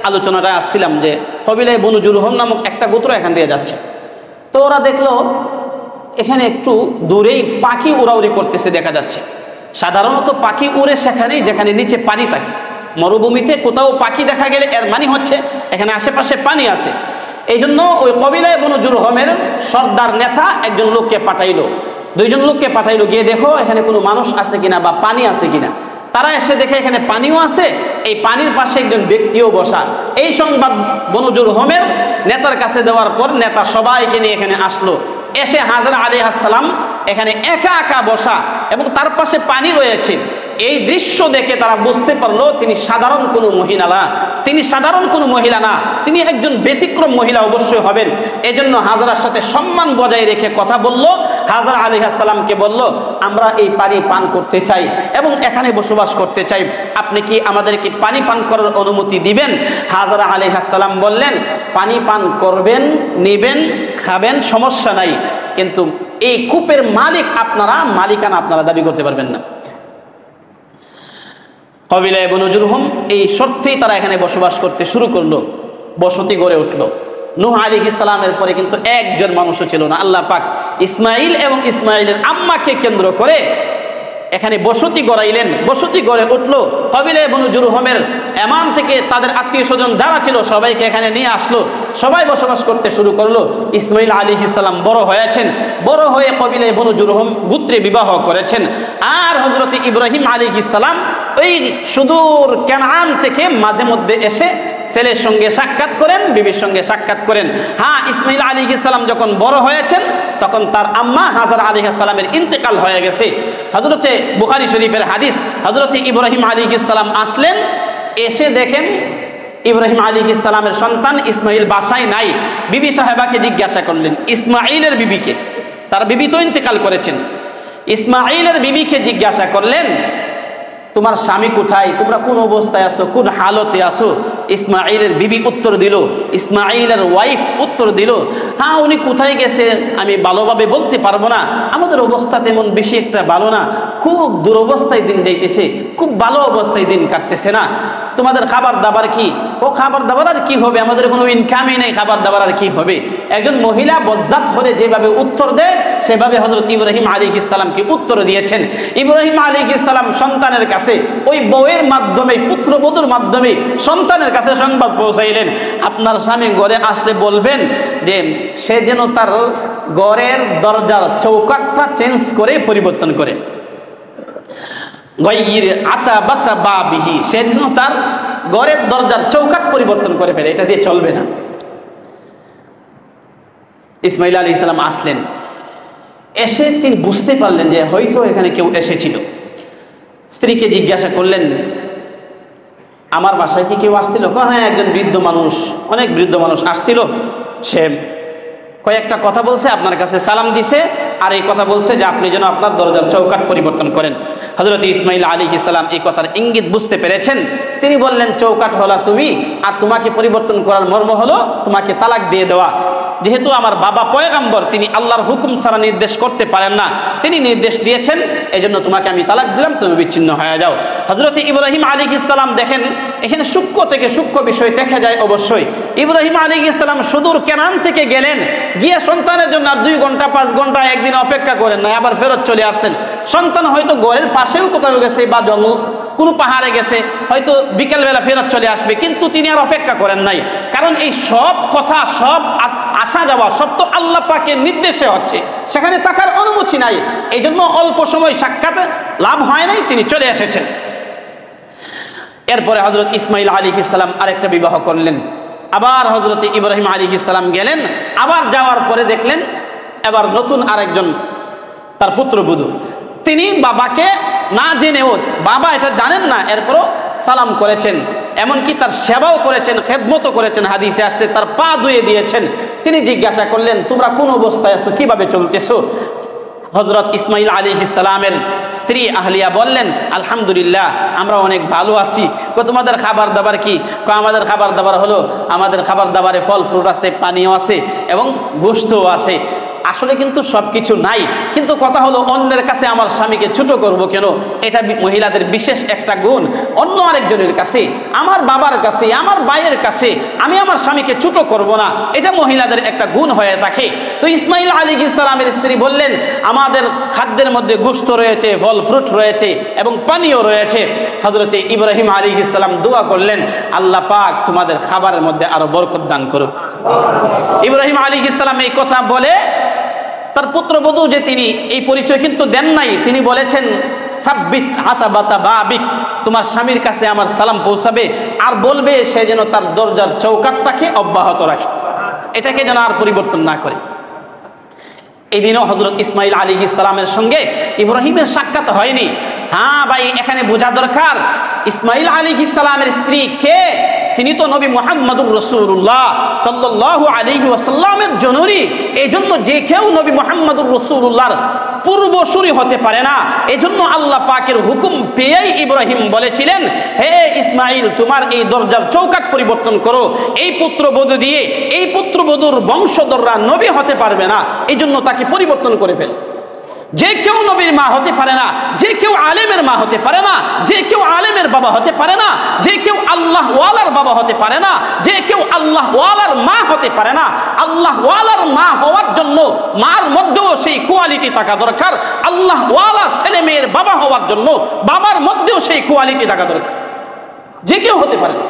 আলোচনাটা আসছিলাম যে কবিলায় বনু জুরহুম নামক একটা গোত্র এখান দিয়ে যাচ্ছে, তো ওরা দেখলো এখানে একটু দূরেই পাখি উড়াউড়ি করতেছে দেখা যাচ্ছে। সাধারণত পাখি উড়ে সেখানেই যেখানে নিচে পানি থাকে। মরুভূমিতে কোথাও পাখি দেখা গেলে এর মানে হচ্ছে এখানে আশেপাশে পানি আছে। এই জন্য ওই কবিলায় বনু জুরহুমের সর্দার নেতা একজন লোককে পাঠাইলো, 2জন লোককে পাঠাইলো, গিয়ে দেখো এখানে কোনো মানুষ আছে কিনা বা পানি আছে কিনা। তারা এসে দেখে এখানে পানিও আছে, এই পানির পাশে একজন ব্যক্তিও বসা। এই সংবাদ বনু জুরহুমের নেতার কাছে দেওয়ার পর নেতা সবাইকে নিয়ে এখানে আসলো। এসে হাজরা আলাইহিস সালাম এখানে একা একা বসা এবং তার পাশে পানি রয়েছে। এই দৃশ্য দেখে তারা বুঝতে পারলো তিনি সাধারণ কোনো মহিলা না, তিনি সাধারণ কোনো মহিলা না, তিনি একজন ব্যতিক্রম মহিলা অবশ্যই হবেন। এজন্য হাজরার সাথে সম্মান বজায় রেখে কথা বলল। হাজরা আলাইহিস সালামকে বলল, আমরা এই পানি পান করতে চাই এবং এখানে বসবাস করতে চাই, আপনি কি আমাদেরকে পানি পান করার অনুমতি দিবেন? হাজরা আলাইহিস সালাম বললেন, পানি পান করবেন, নিবেন, খাবেন, সমস্যা নাই, কিন্তু এই কূপের মালিক আপনারা, মালিকানা আপনারা দাবি করতে পারবেন না। কবিলায়ে বনু জুরহুম এই শর্তেই তারা এখানে বসবাস করতে শুরু করলো, বসতি গড়ে উঠলো। নূহ আলাইহিস সালামের পরে কিন্তু একজন মানুষও ছিল না। আল্লাহ পাক ইসমাইল এবং ইসমাইলের আম্মাকে কেন্দ্র করে এখানে বসতি গড়াইলেন, বসতি গড়ে উঠলো। কবিলায়ে বনু জুরহুমের এমান থেকে তাদের আত্মীয় স্বজন যারা ছিল সবাইকে এখানে নিয়ে আসলো, সবাই বসবাস করতে শুরু করলো। ইসমাইল আলাইহিস সালাম বড় হয়েছেন, বড় হয়ে কবিলায়ে বনু জুরহুম গোত্রে বিবাহ করেছেন। আর হযরত ইব্রাহিম আলাইহিস সালাম ওই সুদূর কানান থেকে মাঝে মধ্যে এসে ছেলের সঙ্গে সাক্ষাৎ করেন, বিবির সঙ্গে সাক্ষাৎ করেন। হ্যাঁ, ইসমাইল আলাইহিস সালাম যখন বড় হয়েছেন তখন তার আম্মা হাজরা আলাইহিস সালামের ইন্তেকাল হয়ে গেছে। হযরতে বুখারী শরীফের হাদিস, হযরতে ইব্রাহিম আলাইহিস সালাম আসলেন, এসে দেখেন ইব্রাহিম আলাইহিস সালামের সন্তান ইসমাইল বাসায় নাই। বিবি সাহেবাকে জিজ্ঞাসা করলেন, ইসমাইলের বিবিকে, তার বিবি তো ইন্তেকাল করেছেন, ইসমাইলের বিবিকে জিজ্ঞাসা করলেন, তোমার স্বামী কোথায়, তোমরা কোন অবস্থায় আছো, কোন হালতে আছো? ইসমাইলের বিবি উত্তর দিল, ইসমাইলের ওয়াইফ উত্তর দিল, হ্যাঁ উনি কোথায় গেছে আমি ভালোভাবে বলতে পারবো না, আমাদের অবস্থা তেমন বেশি একটা ভালো না, খুব দুরবস্থায় দিন যাইতেছে, খুব ভালো অবস্থায় দিন কাটতেছে না। তোমাদের খাবার দাবার কি? ও খাবার দাবার আর কি হবে, আমাদের কোনো ইনকামই নেই, খাবার দাবার আর কি হবে? একজন মহিলা বজ্জাত হলে যেভাবে উত্তর দেয় সেভাবে হযরত ইব্রাহিম আলাইহিস সালামকে উত্তর দিয়েছেন। ইব্রাহিম আলাইহিস সালাম সন্তানের কাছে ওই বউয়ের মাধ্যমে, পুত্রবধূর মাধ্যমে সন্তানের কাছে সংবাদ পৌঁছাইলেন, আপনার স্বামী ঘরে আসলে বলবেন যে সে যেন তার ঘরের দরজার চৌকাঠটা চেঞ্জ করে পরিবর্তন করে, সে যেন তার ঘরের দরজার চৌকাঠ পরিবর্তন করে ফেলে, এটা দিয়ে চলবে না। ইসমাইল আলাইহিস সালাম আসলেন, এসে তিনি বুঝতে পারলেন যে হয়তো এখানে কেউ এসেছিল। স্ত্রীকে জিজ্ঞাসা করলেন, আমার বাসায় কি কেউ আসছিল? হ্যাঁ, একজন বৃদ্ধ মানুষ, অনেক বৃদ্ধ মানুষ আসছিল, সে কয়েকটা কথা বলছে, আপনার কাছে সালাম দিছে, আর এই কথা বলছে যে আপনি যেন আপনার দরজার চৌকাঠ পরিবর্তন করেন। হযরত ইসমাইল আলাইহিস সালাম এই কথার ইঙ্গিত বুঝতে পেরেছেন। তিনি বললেন, চৌকাঠ হলা তুমি, আর তোমাকে পরিবর্তন করার মর্ম হলো তোমাকে তালাক দিয়ে দেওয়া। যেহেতু আমার বাবা পয়গম্বর, তিনি আল্লাহর হুকুম ছাড়া নির্দেশ করতে পারেন না, তিনি নির্দেশ দিয়েছেন, এজন্য তোমাকে আমি তালাক দিলাম, তুমি বিচ্ছিন্ন হয়ে যাও। হযরত ইব্রাহিম আলাইহিস সালাম দেখেন এখানে সূক্ষ্ম থেকে সূক্ষ্ম বিষয় দেখা যায়। অবশ্যই ইব্রাহিম আলাইহিস সালাম সুদূর কেনান থেকে গেলেন, গিয়ে সন্তানের জন্য আর 2 ঘন্টা 5 ঘন্টা একদিন অপেক্ষা করেন না, আবার ফেরত চলে আসছেন। সন্তান হয়তো ঘরের পাশেও কোথাও গেছে বা জঙ্গল কোনো পাহাড়ে গেছে, হয়তো বিকেলবেলা ফেরত চলে আসবে, কিন্তু তিনি আর অপেক্ষা করেন নাই। কারণ এই সব কথা, সব আসা যাওয়া সব তো আল্লাহ পাকের নির্দেশে হচ্ছে, সেখানে থাকার অনুমতি নাই। এই জন্য অল্প সময় সাক্ষাৎ লাভ হয় নাই, তিনি চলে এসেছেন। এরপরে হযরত ইসমাইল আলাইহিস সালাম আরেকটা বিবাহ করলেন। আবার হযরত ইব্রাহিম আলাইহিস সালাম গেলেন, আবার যাওয়ার পরে দেখলেন এবার নতুন আরেকজন তার পুত্রবধূ, তিনি বাবাকে না জেনেও, বাবা এটা জানেন না, এরপরও সালাম করেছেন, এমনকি তার সেবাও করেছেন, খেদমতও করেছেন। হাদিসে আসছে তার পা ধুয়ে দিয়েছেন। তিনি জিজ্ঞাসা করলেন, তোমরা কোন অবস্থায় আছো, কিভাবে চলতেছো? হযরত ইসমাইল আলাইহিস সালামের স্ত্রী আহলিয়া বললেন, আলহামদুলিল্লাহ, আমরা অনেক ভালো আছি। তোমাদের খাবার দাবার কি? আমাদের খাবার দাবার হলো, আমাদের খাবার দাবারে ফল ফ্রুট আছে, পানীয় আছে এবং গোশতও আছে। আসলে কিন্তু সবকিছু নাই, কিন্তু কথা হলো অন্যের কাছে আমার স্বামীকে ছোট করব কেন? এটা মহিলাদের বিশেষ একটা গুণ। অন্য আরেকজনের কাছে, আমার বাবার কাছে, আমার ভাইয়ের কাছে আমি আমার স্বামীকে ছোট করব না, এটা মহিলাদের একটা গুণ হয়ে থাকে। তো ইসমাইল আলাইহিস সালামের স্ত্রী বললেন, আমাদের খাদ্যের মধ্যে গোশত রয়েছে, ফল ফ্রুট রয়েছে এবং পানীয় রয়েছে। হযরত ইব্রাহিম আলাইহিস সালাম দোয়া করলেন, আল্লাহ পাক তোমাদের খাবারের মধ্যে আরো বরকত দান করুক। ইব্রাহিম আলাইহিস সালাম এই কথা বলে তার পুত্রবধূ, যে তিনি এই পরিচয় কিন্তু দেন নাই, তিনি বলেছেন সাব্বিত আতাবাতা বাবিক, তোমার স্বামীর কাছে আমার সালাম পৌঁছাবে আর বলবে সে যেন তার দরজার চৌকাঠটাকে অব্যাহত রাখে, এটাকে যেন আর পরিবর্তন না করে। এই দিনও হযরত ইসমাঈল আলাইহিস সালামের সঙ্গে ইব্রাহিমের সাক্ষাৎ হয়নি। হ্যাঁ ভাই, এখানে বোঝা দরকার ইসমাঈল আলাইহিস সালামের স্ত্রী কে? তিনি তো নবী মুহাম্মদুর রাসূলুল্লাহ সাল্লাল্লাহু আলাইহি ওয়াসাল্লামের জননী। এজন্য যে কেউ নবী মুহাম্মদুর রাসূলুল্লাহর পূর্বসূরি হতে পারে না। এজন্য আল্লাহ পাকের হুকুম পেয়েই ইব্রাহিম বলেছিলেন, হে ইসমাঈল, তোমার এই দরজার চৌকাঠ পরিবর্তন করো। এই পুত্রবধূ দিয়ে এই পুত্রবধূর বংশধররা নবী হতে পারবে না, এজন্য তাকে পরিবর্তন করে ফেল। যে কেউ নবীর মা হতে পারে না, যে কেউ আলেমের মা হতে পারে না, যে কেউ আলেমের বাবা হতে পারে না, যে কেউ আল্লাহ ওয়ালার বাবা হতে পারে না, যে কেউ আল্লাহ ওয়ালার মা হতে পারে না। আল্লাহ ওয়ালার মা হওয়ার জন্য মার মধ্যেও সেই কোয়ালিটি থাকা দরকার। আল্লাহ ওয়ালা ছেলে মেয়ের বাবা হওয়ার জন্য বাবার মধ্যেও সেই কোয়ালিটি থাকা দরকার। যে কেউ হতে পারে না।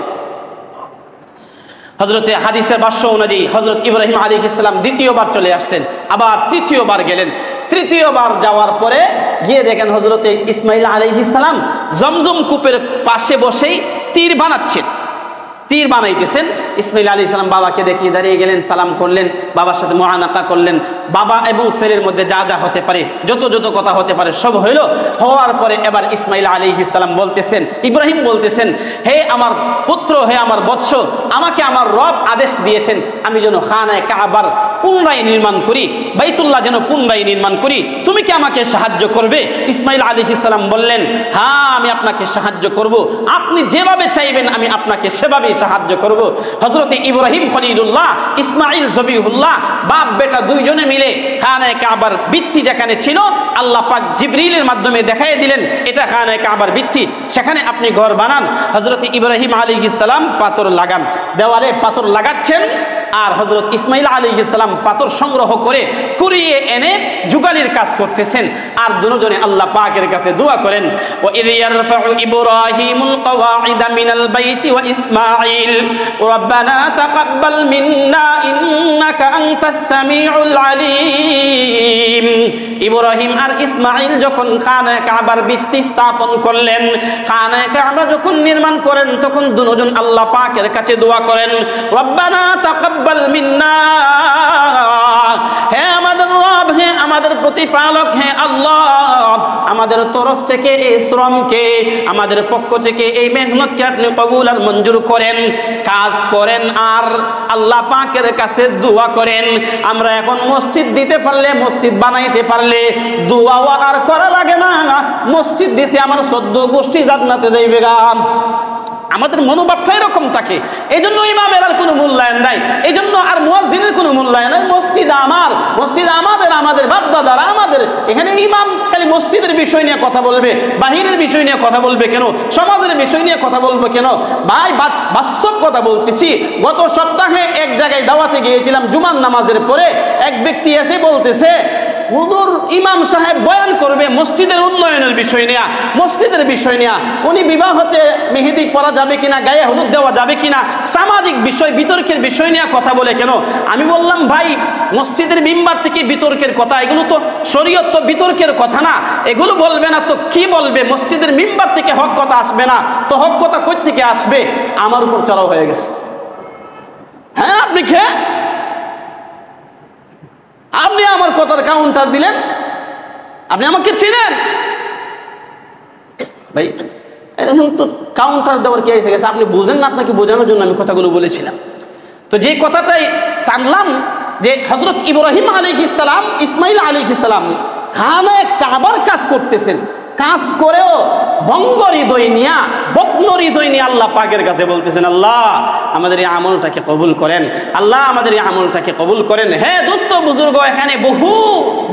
হযরতে হাদিসের ভাষ্য অনুযায়ী হযরত ইব্রাহিম আলাইহিস সালাম দ্বিতীয়বার চলে আসলেন, আবার তৃতীয়বার গেলেন। তৃতীয়বার যাওয়ার পরে গিয়ে দেখেন হযরতে ইসমাঈল আলাইহিস সালাম জমজম কূপের পাশে বসেই তীর বানাচ্ছেন, তীর বানাইতেছেন। ইসমাঈল আলাইহিস সালাম বাবাকে দেখিয়ে দাঁড়িয়ে গেলেন, সালাম করলেন, বাবার সাথে মুআনাকা করলেন। বাবা এবং ছেলের মধ্যে যা যা হতে পারে, যত কথা হতে পারে সব হইল। হওয়ার পরে এবার ইসমাঈল আলাইহিস সালাম বলতেছেন, ইব্রাহিম বলতেছেন, হে আমার পুত্র, হে আমার বৎস, আমাকে আমার রব আদেশ দিয়েছেন আমি যেন খানায়ে কাবার পুনরায় নির্মাণ করি, বাইতুল্লাহ যেন পুনরায় নির্মাণ করি। তুমি কি আমাকে সাহায্য করবে? ইসমাঈল আলাইহিস সালাম বললেন, হ্যাঁ আমি আপনাকে সাহায্য করব, আপনি যেভাবে চাইবেন আমি আপনাকে সেভাবেই সাহায্য করব। হযরতে ইব্রাহিম খলিলুল্লাহ, ইসমাঈল জবিহুল্লাহ, বাপ বেটা দুইজনে মিলে খানায়ে কাবার ভিত্তি যেখানে ছিল আল্লাহ পাক জিবরিলের মাধ্যমে দেখাইয়ে দিলেন এটা খানায়ে কাবার ভিত্তি, সেখানে আপনি ঘর বানান। হযরতে ইব্রাহিম আলাইহিস সালাম পাথর লাগান, দেওয়ালে পাথর লাগাচ্ছেন, আর হযরত ইসমাঈল আলাইহিস সালাম পাথর সংগ্রহ করে কুড়িয়ে এনে যুগালির কাজ করতেছেন। আর দুজনে আল্লাহ পাকের কাছে দোয়া করেন, ওয়া ইয ইয়ারফাউ ইব্রাহিমুল কওয়াইদা মিনাল বাইতি ওয়া ইসমাঈল রাব্বানা তাকাব্বাল মিন্না ইন্নাকা আনতাস সামিউল আলিম। ইব্রাহিম আর ইসমাঈল যখন খানায়ে কাবার ভিত্তি স্থাপন করলেন, খানায়ে কাবা যখন নির্মাণ করেন, তখন দুজন আল্লাহ পাকের কাছে দোয়া করেন, রব্বানা তাকাব্বাল মিন্না, হে আমাদের রব, হে আমাদের প্রতিপালক, হে আল্লাহ, আমাদের তরফ থেকে এই শ্রমকে, আমাদের পক্ষ থেকে এই মেহনতকে আপনি কবুল আর মঞ্জুর করেন, কাজ করেন। আর আল্লাহ পাকের কাছে দোয়া করেন, আমরা এখন মসজিদ দিতে পারলে, মসজিদ বানাইতে পারলে দোয়াও আর করা লাগে না, মসজিদ দিছে আমার 14 গোষ্ঠী জান্নাতে যাইবে গা। আমাদের মনোভাবটা এরকম থাকে। এই জন্য ইমামের আর কোনো মূল্যায়ন নাই, এই জন্য আর মুয়াজ্জিনের কোনো মূল্যায়ন নাই। মসজিদ আমার, মসজিদ আমাদের, আমাদের বাপ দাদারা আমাদের। এখানে ইমাম খালি মসজিদের বিষয় নিয়ে কথা বলবে, বাহিরের বিষয় নিয়ে কথা বলবে কেন, সমাজের বিষয় নিয়ে কথা বলবে কেন? ভাই বাস্তব কথা বলতেছি। গত সপ্তাহে এক জায়গায় দাওয়াতে গিয়েছিলাম, জুমার নামাজের পরে এক ব্যক্তি এসে বলতেছে, হুজুর ইমাম সাহেব বয়ান করবে মসজিদের উন্নয়নের বিষয় নিয়ে, মসজিদের বিষয় নিয়ে, উনি বিবাহতে মেহেদি পরা যাবে কিনা, গায়ে হলুদ দেওয়া যাবে কিনা, সামাজিক বিষয় বিতর্কের বিষয় নিয়ে কথা বলে কেন? আমি বললাম, ভাই মসজিদের মিম্বার থেকে বিতর্কের কথা, এগুলো তো শরীয়ত, তো বিতর্কের কথা না, এগুলো বলবে না তো কি বলবে? মসজিদের মিম্বার থেকে হক কথা আসবে না তো হক কথা কই থেকে আসবে? আমার উপর চড়াও হয়ে গেছে। হ্যাঁ, আপনি খেয়ে আপনি আমার কথার কাউন্টার দিলেন, আপনি আমাকে চিনেন? ভাই এরকম তো কাউন্টার দেওয়ার কি এসে গেছে, আপনি বুঝেন না, আপনাকে বোঝানোর জন্য আমি কথাগুলো বলেছিলাম। তো যে কথাটাই টানলাম যে হযরত ইব্রাহিম আলাইহিস সালাম, ইসমাঈল আলাইহিস সালাম খানায়ে কাবার কাজ করতেছেন, কাজ করেও বঙ্গ হৃদয় নিয়া, বগ্ন হৃদয় নিয়ে আল্লাহ পাকের কাছে বলতেছেন, আল্লাহ আমাদের এই আমলটাকে কবুল করেন, আল্লাহ আমাদের এই আমলটাকে কবুল করেন। হ্যাঁ দোস্ত বুজুর্গ, এখানে বহু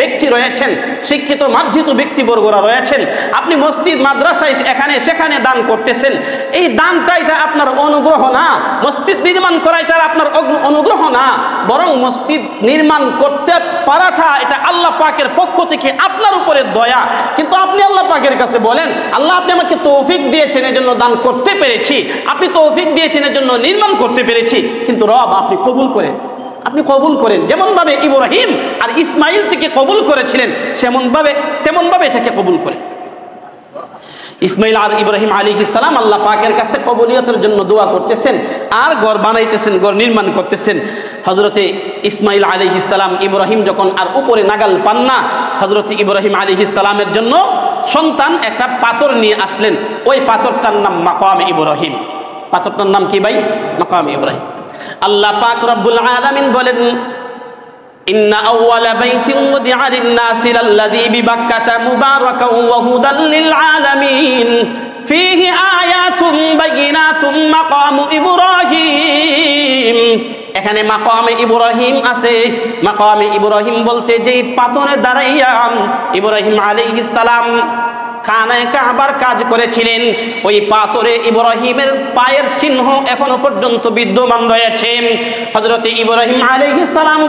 ব্যক্তি রয়েছেন, শিক্ষিত মার্জিত ব্যক্তিবর্গরা রয়েছেন। আপনি মসজিদ মাদ্রাসায় এখানে সেখানে দান করতেছেন, এই দানটা এটা আপনার অনুগ্রহ না, মসজিদ নির্মাণ করা এটা আপনার অনুগ্রহ না, বরং মসজিদ নির্মাণ করতে পারাটা এটা আল্লাহ পাকের পক্ষ থেকে আপনার উপরে দয়া। কিন্তু আপনি আল্লাহ পাকের কাছে বলেন, আল্লাহ আপনি আমাকে তৌফিক দিয়েছেন এজন্য দান করতে পেরেছি, আপনি তৌফিক দিয়েছেন এজন্য নির্মাণ করতে পেরেছি, কিন্তু রব আপনি কবুল করেন, আপনি কবুল করেন। যেমন ভাবে ইব্রাহিম আর ইসমাঈল থেকে কবুল করেছিলেন, তেমন ভাবে এটাকে কবুল করেন। ইসমাইল আর ইব্রাহিম আলাইহিস সালাম আল্লাহ পাকের কাছে কবুলিয়তের জন্য দোয়া করতেছেন আর ঘর বানাইতেছেন, ঘর নির্মাণ করতেছেন। হযরতে ইসমাইল আলাইহিস সালাম ইব্রাহিম যখন আর উপরে নাগাল পান না, হযরতে ইব্রাহিম আলাইহিস সালামের জন্য সন্তান একটা পাথর নিয়ে আসলেন। ওই পাথরটার নাম মাকাম ইব্রাহিম। পাথরটার নাম কি ভাই? মাকাম ইব্রাহিম। আল্লাহ পাক রব্বুল আলামিন বলেন, ইন্না আউওয়ালা বাইতিন উদিআ লিন-নাসি লাল্লাযী বিবাক্কাতা মুবারাকান ওয়া হুদাল লিল আলামিন ফীহি আয়াতুম বাইয়িনাতুম মাকামু ইব্রাহিম। এখানে মাকামে ইব্রাহিম আছে। মাকামে ইব্রাহিম বলতে যেই পাথরে দাঁড়াইয়া ইব্রাহিম আলাইহিস সালাম খানায়ে কাবার কাজ করেছিলেন, ওই পাথরে ইব্রাহিমের পায়ের চিহ্ন এখনো পর্যন্ত বিদ্যমান রয়েছে। হযরত ইব্রাহিম আলাইহিস সালাম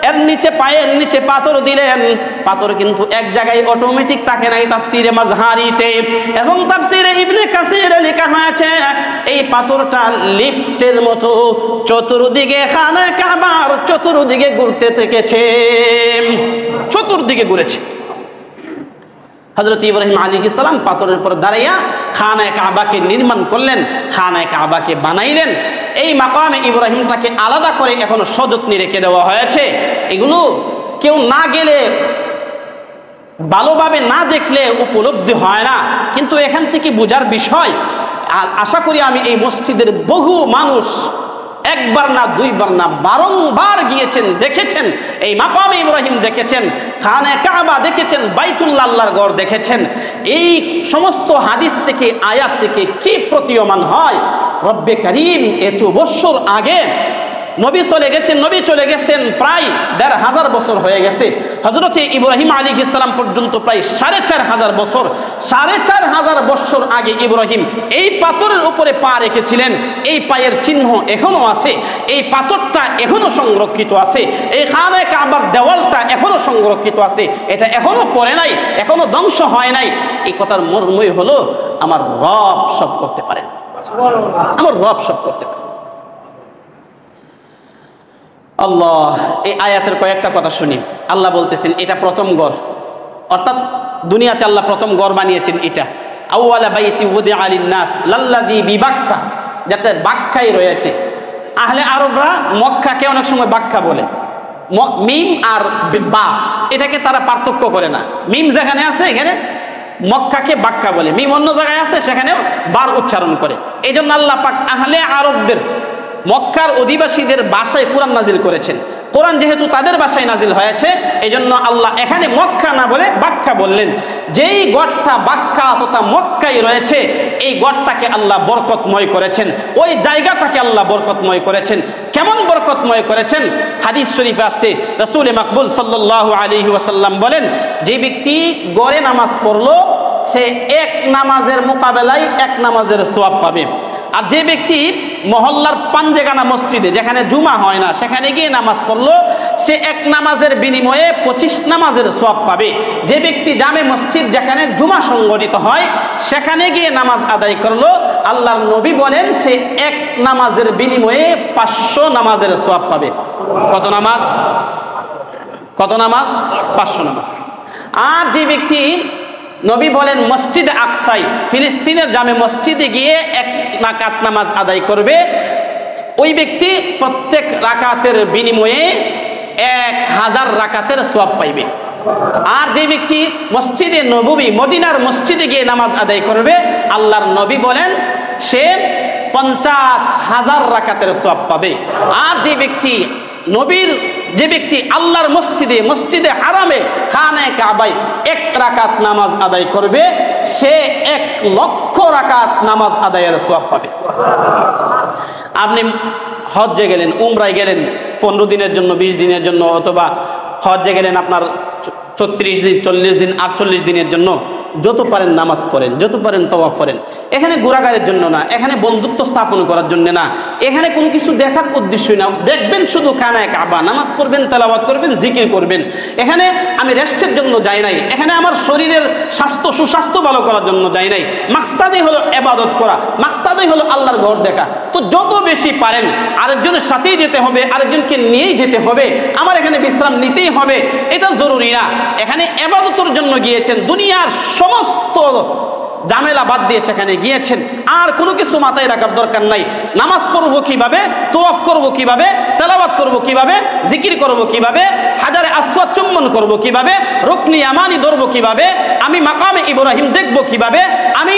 এর নিচে পায়ের নিচে পাথর দিলেন। পাথর কিন্তু এক জায়গায় অটোমেটিক থাকে নাই, তাফসিরে মাজহারিতে এবং তাফসিরে ইবনে কাসিরে লেখা হয়েছে এই পাথরটা লিফটের মতো চতুর্দিকে খানায়ে কাবার চতুর্দিকে ঘুরতে থেকেছে, চতুর্দিকে ঘুরেছে। হযরত ইব্রাহিম আলাইহিস সালাম পাথরের উপর দাঁড়াইয়া খানায়ে কাবাকে নির্মাণ করলেন, খানায়ে কাবাকে বানাইলেন। এই মাকামে ইব্রাহিমটাকে আলাদা করে এখনো সযত্নে রেখে দেওয়া হয়েছে। এগুলো কেউ না গেলে, ভালোভাবে না দেখলে উপলব্ধি হয় না, কিন্তু এখান থেকে বোঝার বিষয়। আশা করি আমি এই মসজিদের বহু মানুষ একবার না দুইবার না বারংবার গিয়েছেন, দেখেছেন এই মাকামে ইব্রাহিম দেখেছেন, খানায়ে কাবা দেখেছেন, বাইতুল্লাহ আল্লাহর ঘর দেখেছেন। এই সমস্ত হাদিস থেকে আয়াত থেকে কি প্রতীয়মান হয়, রব্বে কারীম এত বছর আগে নবী চলে গেছেন প্রায় ১৫০০ বছর হয়ে গেছে। হযরত ইব্রাহিম আলাইহিস সালাম পর্যন্ত প্রায় ৪৫০০ বছর, ৪৫০০ বছর আগে ইব্রাহিম এই পাথরের উপরে পা রেখেছিলেন। এই পায়ের চিহ্ন এখনো আছে, এই পাথরটা এখনো সংরক্ষিত আছে, এই খানায়ে কাবার দেওয়ালটা এখনো সংরক্ষিত আছে, এটা এখনো পড়ে নাই, এখনো ধ্বংস হয় নাই। এই কথার মর্মই হলো আমার রব সব করতে পারেন, আমার রব সব করতে পারেন। আল্লাহ এই আয়াতের কয়েকটা কথা শুনি। আল্লাহ বলতেছেন এটা প্রথম ঘর, অর্থাৎ দুনিয়াতে আল্লাহ প্রথম ঘর বানিয়েছেন। এটা আউওয়ালা বাইতি উদিআ লিন-নাস লাল্লাযী বিবাক্কা, যাতে বাক্কাই রয়েছে। আহলে আরবরা মক্কাকে অনেক সময় বাক্কা বলে, মিম আর বা এটাকে তারা পার্থক্য করে না। মিম যেখানে আছে এখানে মক্কাকে বাক্কা বলে, মিম অন্য জায়গায় আছে সেখানেও বার উচ্চারণ করে। এই জন্য আল্লাহ পাক আহলে আরবদের, মক্কার অধিবাসীদের ভাষায় কোরআন নাজিল করেছেন। কোরআন যেহেতু তাদের ভাষায় নাজিল হয়েছে, এই জন্য আল্লাহ এখানে মক্কা না বলে বাক্কা বললেন। যেই গড়টা বাক্কা তথা মক্কায় রয়েছে, এই গড়টাকে আল্লাহ বরকতময় করেছেন, ওই জায়গাটাকে আল্লাহ বরকতময় করেছেন। কেমন বরকতময় করেছেন? হাদিস শরীফে আসছে, রাসূল মাকবুল সাল্লাল্লাহু আলাইহি ওয়াসাল্লাম বলেন, যে ব্যক্তি গড়ে নামাজ পড়লো সে এক নামাজের মোকাবেলায় এক নামাজের সওয়াব পাবে। আর যে ব্যক্তি মহল্লার পাঞ্জেগানা মসজিদে, যেখানে জুমা হয় না, সেখানে গিয়ে নামাজ পড়লো সে এক নামাজের বিনিময়ে 25 নামাজের সওয়াব পাবে। যে ব্যক্তি জামে মসজিদ, যেখানে জুমা সংগঠিত হয়, সেখানে গিয়ে নামাজ আদায় করলো, আল্লাহর নবী বলেন সে এক নামাজের বিনিময়ে 500 নামাজের সওয়াব পাবে। কত নামাজ? কত নামাজ? 500 নামাজ। আর যে ব্যক্তি, নবী বলেন মসজিদে আকসাই, ফিলিস্তিনের জামে মসজিদে গিয়ে এক রাকাত নামাজ আদায় করবে, ওই ব্যক্তি প্রত্যেক রাকাতের বিনিময়ে 1000 রাকাতের সওয়াব পাইবে। আর যে ব্যক্তি মসজিদে নববী, মদিনার মসজিদে গিয়ে নামাজ আদায় করবে, আল্লাহর নবী বলেন সে 50,000 রাকাতের সওয়াব পাবে। আর যে ব্যক্তি আল্লাহর মসজিদে হারামে খানায়ে কাবায় 1 রাকাত নামাজ আদায় করবে, সে 1,00,000 রাকাত নামাজ আদায়ের সওয়াব পাবে। আপনি হজ্জে গেলেন, উমরায় গেলেন 15 দিনের জন্য, 20 দিনের জন্য, অথবা হজ্জে গেলেন আপনার 36 দিন, 40 দিন, 48 দিনের জন্য, যত পারেন নামাজ পড়েন, যত পারেন তওয়াফ করেন। এখানে ঘোরাঘুরির জন্য না, এখানে বন্ধুত্ব স্থাপন করার জন্য না, এখানে কোনো কিছু দেখার উদ্দেশ্যই না। দেখবেন শুধু খানায়ে কাবা, নামাজ পড়বেন, তেলাওয়াত করবেন, জিকির করবেন। এখানে আমি রেস্টের জন্য যাই নাই, এখানে আমার শরীরের সুস্বাস্থ্য ভালো করার জন্য যাই নাই। মাকসাদই হলো ইবাদত করা, মাকসাদই হলো আল্লাহর ঘর দেখা। তো যত বেশি পারেন আরেকজনের সাথেই যেতে হবে, আরেকজনকে নিয়েই যেতে হবে, আমার এখানে বিশ্রাম নিতেই হবে, এটা জরুরি না। এখানে ইবাদতের জন্য গিয়েছেন, দুনিয়ার সমস্ত ঝামেলা বাদ দিয়ে সেখানে গিয়েছেন। আর কোনো কিছু মাথায় রাখার দরকার নাই। নামাজ পড়বো কিভাবে, তোয়াফ করবো কিভাবে, তেলাওয়াত করবো কিভাবে, জিকির করবো কিভাবে, হাজারে আসওয়াদ চুম্বন করবো কিভাবে, রুকনি ইয়ামানি ধরবো কিভাবে, আমি মাকামে ইব্রাহিম দেখবো কিভাবে, আমি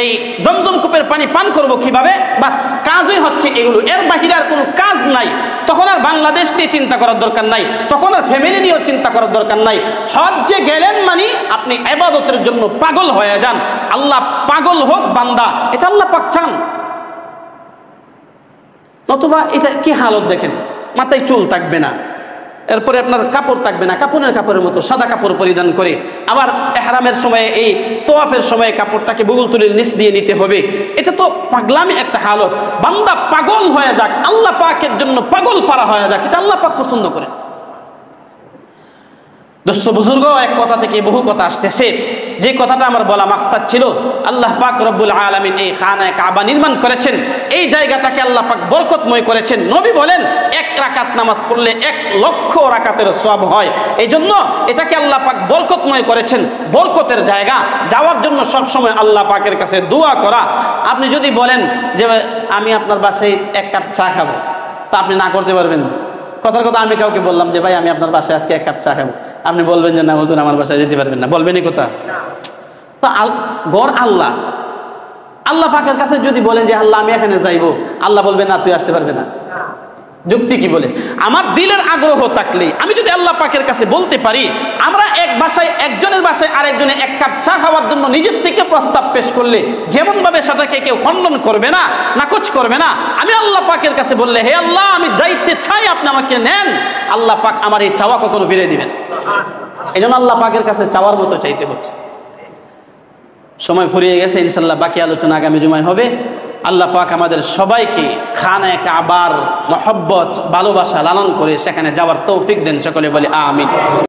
এই জমজম কূপের পানি পান করব কিভাবে, বাস কাজই হচ্ছে এগুলো। এর বাহিরে আর কোনো কাজ নাই। তখন আর বাংলাদেশ নিয়ে চিন্তা করার দরকার নাই, তখন আর ফ্যামিলি নিয়েও চিন্তা করার দরকার নাই। হজ্জে গেলেন মানে আপনি ইবাদতের জন্য পাগল হয়ে যান। আল্লাহ পাগল হোক বান্দা, এটা আল্লাহ পাক চান। নতুবা এটা কি হালত দেখেন, মাথায় চুল থাকবে না, এরপরে আপনার কাপড় থাকবে না, কাপড়ের মতো সাদা কাপড় পরিধান করে, আবার ইহরামের সময় এই তোয়াফের সময় কাপড়টাকে বুগুল তুলির নিচ দিয়ে নিতে হবে। এটা তো পাগলামি একটা হালত। বান্দা পাগল হয়ে যাক, আল্লাহ পাকের জন্য পাগল পারা হয়ে যাক, এটা আল্লাহ পাক পছন্দ করেন। দোস্ত বুজুর্গ, এক কথা থেকে বহু কথা আসতেছে। যে কথাটা আমার বলা মাকসাদ ছিল, আল্লাহ পাক রব্বুল আলামিন এই খানায়ে কাবা নির্মাণ করেছেন, এই জায়গাটাকে আল্লাহ পাক বরকতময় করেছেন। নবী বলেন 1 রাকাত নামাজ পড়লে 1 লক্ষ রাকাতের সওয়াব হয়। এই জন্য এটাকে আল্লাহ পাক বরকতময় করেছেন, বরকতের জায়গা। যাওয়ার জন্য সব সময় আল্লাহ পাকের কাছে দোয়া করা। আপনি যদি বলেন যে আমি আপনার বাসায় 1 কাপ চা খাবো, তা আপনি না করতে পারবেন। কথার কথা আমি কাউকে বললাম যে ভাই আমি আপনার বাসায় আজকে 1 কাপ চা খাবো, আপনি বলবেন যে না হুজুর আমার বাসায় যেতে পারবেন না, বলবেনই কথা। তো গড় আল্লাহ, আল্লাহ পাকের কাছে যদি বলেন যে আল্লাহ আমি এখানে যাইবো, আল্লাহ বলবে না তুই আসতে পারবে না। যুক্তি কি বলে? আমার দিলের আগ্রহ থাকলে আমি যদি আল্লাহ পাকের কাছে বলতে পারি, আমরা একজনের বাসায় আরেকজনে 1 কাপ চা খাওয়ার জন্য নিজের থেকে প্রস্তাব পেশ করলে যেমন ভাবে সেটাকে কেউ খণ্ডন করবে না, নাকচ করবে না। আমি আল্লাহ পাকের কাছে বললে হে আল্লাহ আমি যাইতে চাই, আপনি আমাকে নেন, আল্লাহ পাক আমার এই চাওয়া কখনো ফিরে দিবেন। এই জন্য আল্লাহ পাকের কাছে চাওয়ার মতো চাইতে হচ্ছে। সময় ফুরিয়ে গেছে, ইনশাল্লাহ বাকি আলোচনা আগামী জুমায় হবে। আল্লাহ পাক আমাদের সবাইকে খানায়ে কাবার মহব্বত ভালোবাসা লালন করে সেখানে যাওয়ার তৌফিক দেন। সকলে বলি আমিন।